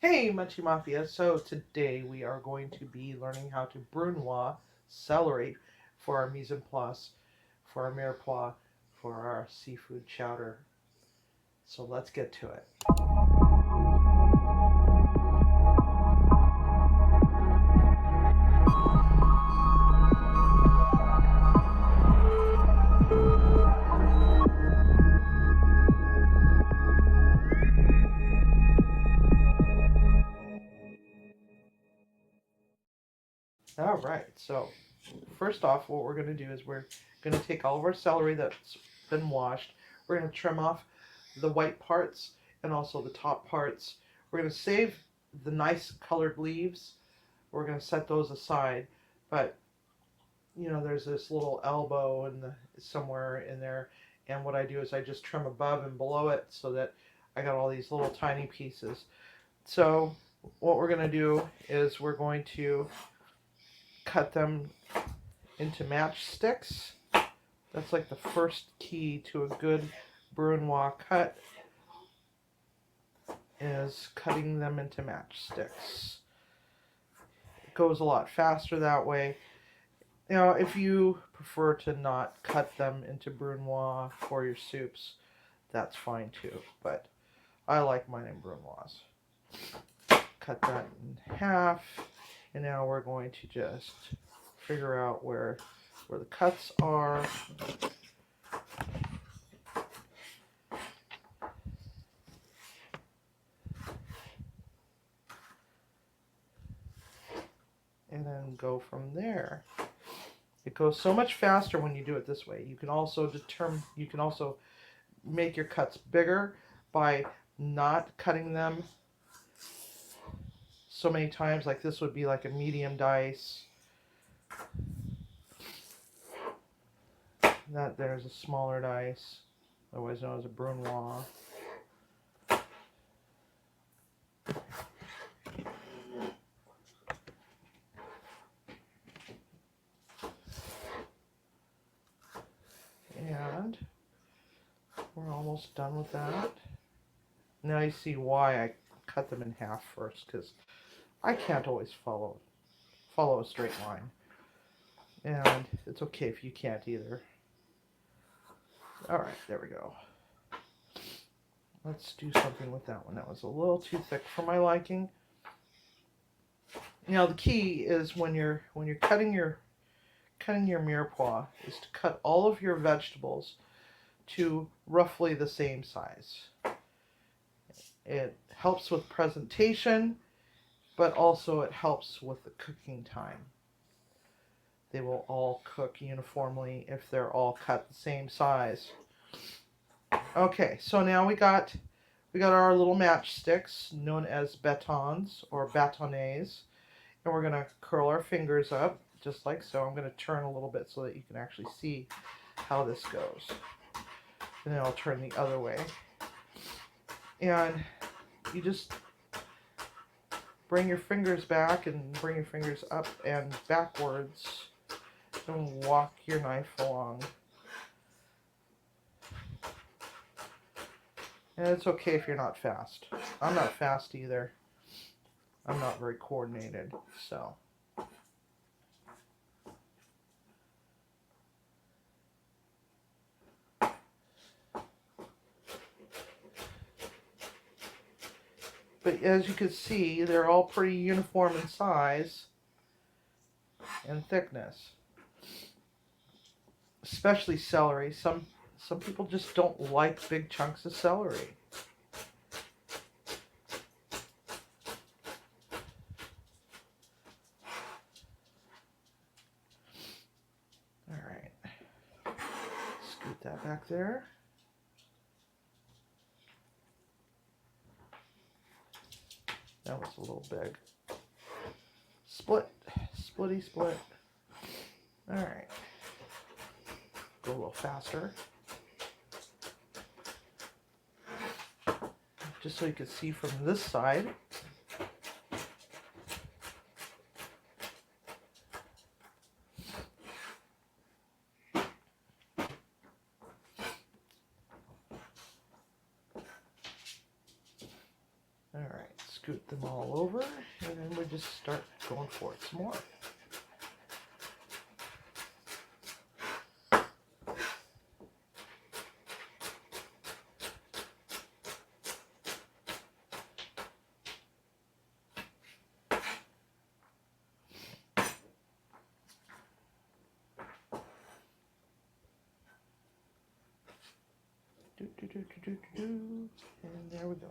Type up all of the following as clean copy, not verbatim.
Hey Munchie Mafia, so today we are going to be learning how to brunoise celery for our mise en place, for our mirepoix, for our seafood chowder. So let's get to it. Alright, so first off what we're going to do is we're going to take all of our celery that's been washed, we're going to trim off the white parts and also the top parts. We're going to save the nice colored leaves, we're going to set those aside, but there's this little elbow somewhere in there, and what I do is I just trim above and below it so that I got all these little tiny pieces. So what we're going to do is we're going to cut them into matchsticks. That's like the first key to a good brunoise cut, is cutting them into matchsticks. It goes a lot faster that way. If you prefer to not cut them into brunoise for your soups, that's fine too, but I like mine in brunoise. Cut that in half, and now we're going to just figure out where the cuts are. And then go from there. It goes so much faster when you do it this way. You can also make your cuts bigger by not cutting them so many times. Like this would be like a medium dice. That there's a smaller dice, otherwise known as a brunoise. And we're almost done with that. Now you see why I cut them in half first, because I can't always follow a straight line. And it's okay if you can't either. Alright, there we go. Let's do something with that one. That was a little too thick for my liking. Now the key is when you're cutting your mirepoix is to cut all of your vegetables to roughly the same size. It helps with presentation, but also it helps with the cooking time. They will all cook uniformly if they're all cut the same size. Okay, so now we got our little matchsticks known as batons or bâtonnets, and we're going to curl our fingers up just like so. I'm going to turn a little bit so that you can actually see how this goes. And then I'll turn the other way. And you just bring your fingers back and bring your fingers up and backwards and walk your knife along. And it's okay if you're not fast. I'm not fast either. I'm not very coordinated, so. But as you can see, they're all pretty uniform in size and thickness. Especially celery. Some people just don't like big chunks of celery. Alright. Scoot that back there. That was a little big. Split. Splitty split. Alright. Go a little faster. Just so you can see from this side. Alright, scoot them all over, and then we just start going for it some more. And there we go.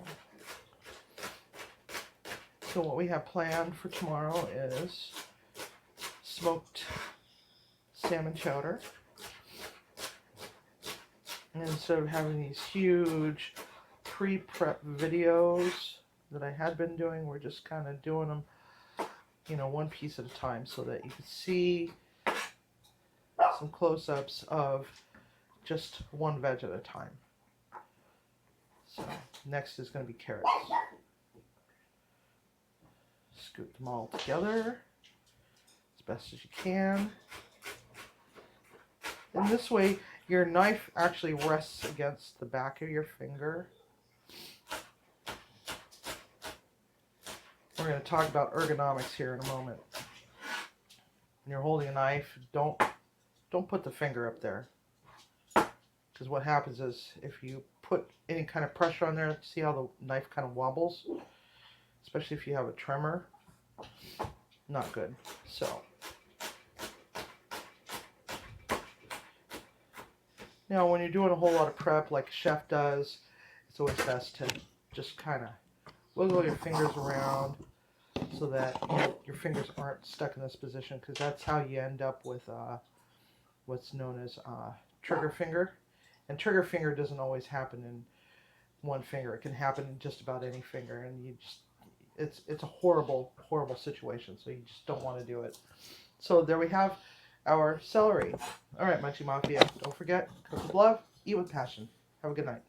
So what we have planned for tomorrow is smoked salmon chowder. And instead of having these huge pre-prep videos that I had been doing, we're just kind of doing them, you know, one piece at a time so that you can see some close-ups of just one veg at a time. So next is going to be carrots. Scoot them all together as best as you can. And this way your knife actually rests against the back of your finger. We're going to talk about ergonomics here in a moment. When you're holding a knife, don't put the finger up there. Because what happens is if you put any kind of pressure on there, see how the knife kind of wobbles? Especially if you have a tremor. Not good. So now when you're doing a whole lot of prep like a chef does, it's always best to just kind of wiggle your fingers around so that your fingers aren't stuck in this position, because that's how you end up with what's known as trigger finger. And trigger finger doesn't always happen in one finger. It can happen in just about any finger, and you just it's a horrible situation, so you just don't want to do it. So there we have our celery. All right, Munchie Mafia, don't forget, cook with love, eat with passion. Have a good night.